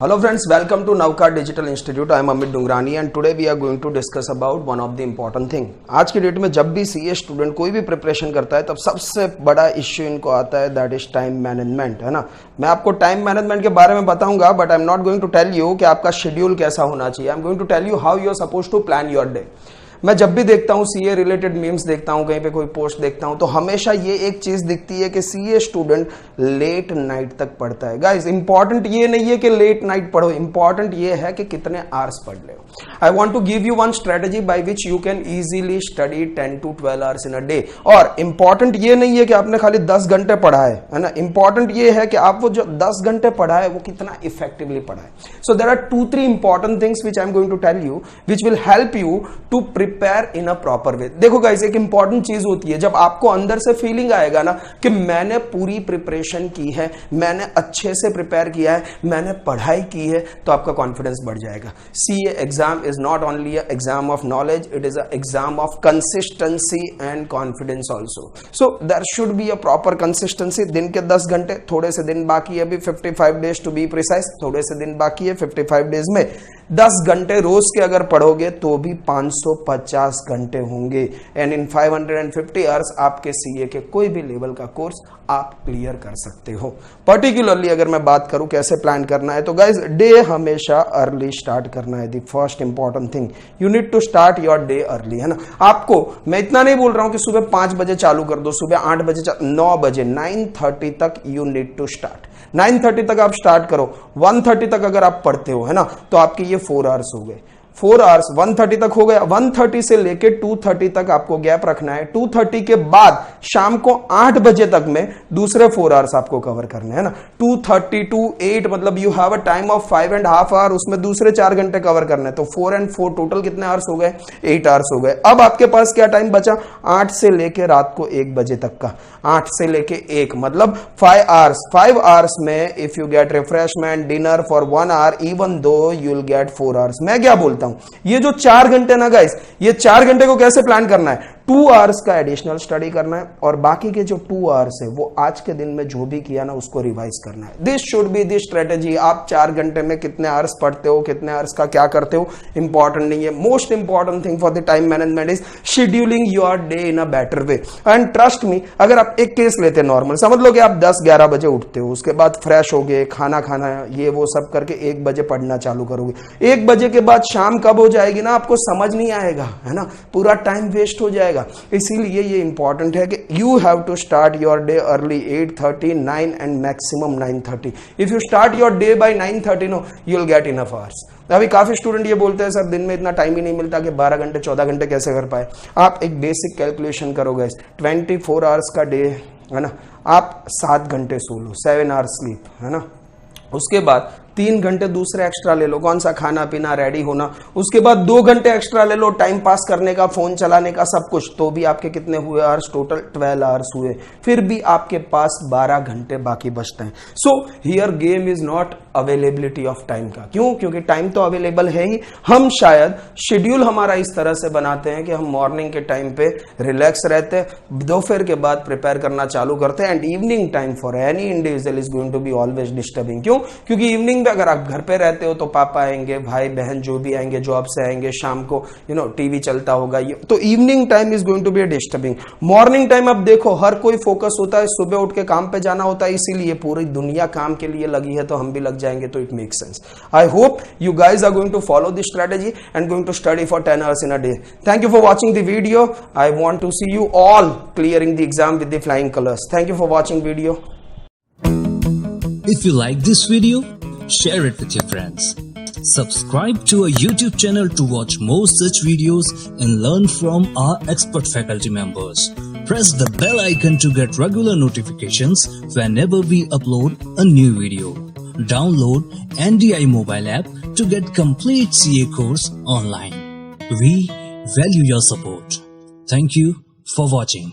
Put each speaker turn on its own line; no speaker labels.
Hello friends, welcome to Navkar Digital Institute. I am Amit Dungrani and today we are going to discuss about one of the important thing. आज की date में जब भी CA student कोई भी preparation करता है तब सबसे बड़ा इश्यू इनको आता है, दैट इज टाइम मैनेजमेंट, है ना। मैं आपको टाइम मैनेजमेंट के बारे में बताऊंगा, but I am not going to tell you कि आपका शेड्यूल कैसा होना चाहिए। I am going to tell you how you are suppose to plan your day. मैं जब भी देखता हूँ सीए रिलेटेड मीम्स देखता हूँ, कहीं पे कोई पोस्ट देखता हूँ, तो हमेशा ये एक चीज दिखती है कि सीए स्टूडेंट लेट नाइट तक पढ़ता है। गाइस इंपॉर्टेंट ये नहीं है कि लेट नाइट पढ़ो, इंपॉर्टेंट ये है कि कितने आवर्स पढ़ ले। I want to give you one strategy by which you can easily study 10 to 12 hours in a day. और इंपॉर्टेंट ये नहीं है कि आपने खाली 10 घंटे पढ़ा है ना। इंपॉर्टेंट ये है कि आप वो जो 10 घंटे पढ़ा है वो कितना इफेक्टिवली पढ़ा है। So there are 2-3 important things which I am going to tell you which will help you to prepare in a proper way. देखो गाइस, एक इंपॉर्टेंट चीज होती है जब आपको अंदर से फीलिंग आएगा ना कि मैंने पूरी प्रिपरेशन की है, मैंने अच्छे से प्रिपेयर किया है, मैंने पढ़ाई की है, तो आपका कॉन्फिडेंस बढ़ जाएगा। CA exam is not only a exam of knowledge, it is a exam of consistency and confidence also. So there should be a proper consistency. दिन के 10 घंटे, थोड़े से दिन बाकी है, अभी 55 डेज टू बी प्रिसाइज, थोड़े से दिन बाकी है। 55 डेज में 10 घंटे रोज के अगर पढ़ोगे तो भी 550 घंटे होंगे। एंड इन 550 आवर्स आपके सीए के कोई भी लेवल का कोर्स आप क्लियर कर सकते हो। पर्टिकुलरली अगर मैं बात करूं कैसे प्लान करना है, तो गाइज डे हमेशा अर्ली स्टार्ट करना है। The first important thing, you need to start your day early, है ना। आपको मैं इतना नहीं बोल रहा हूं कि सुबह 5 बजे चालू कर दो, सुबह 8 बजे 9 बजे 9:30 तक यू नीड टू स्टार्ट। 9:30 तक आप स्टार्ट करो। 1:30 तक अगर आप पढ़ते हो, है ना, तो आपके ये 4 आवर्स हो गए। 4 आवर्स 1:30 तक हो गया। 1:30 से लेके 2:30 तक आपको गैप रखना है। 2:30 के बाद शाम को 8 बजे तक में दूसरे 4 आवर्स आपको कवर करने, है ना। 2:30 to 8 मतलब you have a time of 5.5 hour, उसमें दूसरे 4 घंटे कवर करने। तो 4 and 4 टोटल कितने आवर्स हो गए? 8 आवर्स हो गए। अब आपके पास क्या टाइम बचा? 8 से लेके रात को 1 बजे तक का। 8 से लेके 1 मतलब 5 आवर्स। 5 आवर्स में if you get refreshment, dinner for 1 hour, even though you will get 4 hours. मैं क्या बोलता हूं, ये जो 4 घंटे ना गाइस, ये 4 घंटे को कैसे प्लान करना है? 2 आवर्स का एडिशनल स्टडी करना है और बाकी के जो 2 आवर्स है वो आज के दिन में जो भी किया ना उसको रिवाइज करना है। This should be the strategy. आप 4 घंटे में कितने आवर्स पढ़ते हो, कितने आवर्स का क्या करते हो, इंपॉर्टेंट नहीं है। Most important thing for the time management is scheduling your day in a better way. And trust me, अगर आप एक केस लेते हैं नॉर्मल, समझ लो कि आप 10-11 बजे उठते हो, उसके बाद फ्रेश हो गए, खाना खाना ये वो सब करके 1 बजे पढ़ना चालू करोगे। 1 बजे के बाद शाम कब हो जाएगी ना आपको समझ नहीं आएगा, है ना, पूरा टाइम वेस्ट हो जाएगा। इसीलिए ये इंपॉर्टेंट है कि you have to start your day early 8:30, 9 and maximum 9:30। If you start your day by 9:30 no you will get enough hours. अभी काफी स्टूडेंट ये बोलते हैं सर दिन में इतना टाइम ही नहीं मिलता कि 12 घंटे 14 घंटे कैसे कर पाए। आप एक बेसिक कैलकुलेशन करोगे, 24 आवर्स का डे है ना, आप 7 घंटे सो लो, 7 आवर्स स्लीप, है ना। उसके बाद 3 घंटे दूसरे एक्स्ट्रा ले लो, कौन सा, खाना पीना रेडी होना। उसके बाद 2 घंटे एक्स्ट्रा ले लो टाइम पास करने का, फोन चलाने का, सब कुछ। तो भी आपके कितने हुए आवर्स? टोटल 12 आवर्स हुए। फिर भी आपके पास 12 घंटे बाकी बचते हैं। So here game is not availability of time का। क्यों? क्योंकि टाइम तो अवेलेबल है ही। हम शायद शेड्यूल हमारा इस तरह से बनाते हैं कि हम मॉर्निंग के टाइम पे रिलैक्स रहते हैं, दोपहर के बाद प्रिपेयर करना चालू करते हैं, and evening time for any individual is going to be always disturbing. क्यों? क्योंकि इवनिंग अगर आप घर पे रहते हो तो पापा आएंगे, भाई बहन जो भी आएंगे, जॉब से आएंगे, शाम को टीवी चलता होगा, तो evening time is going to be disturbing. Morning time अब देखो हर कोई फोकस होता है, सुबह उठ के काम पे जाना होता है, इसीलिए पूरी दुनिया काम के लिए लगी है, तो हम भी लग जाएंगे, तो it makes sense. I hope you guys are going to follow this strategy and going to study for 10 hours in a day. Thank you for watching the video. I want to see you all clearing the exam with the flying colours. Thank you for watching video.
If you like this video, share it with your friends. Subscribe to our YouTube channel to watch more such videos and learn from our expert faculty members. Press the bell icon to get regular notifications whenever we upload a new video. Download NDI mobile app to get complete CA course online. We value your support. Thank you for watching.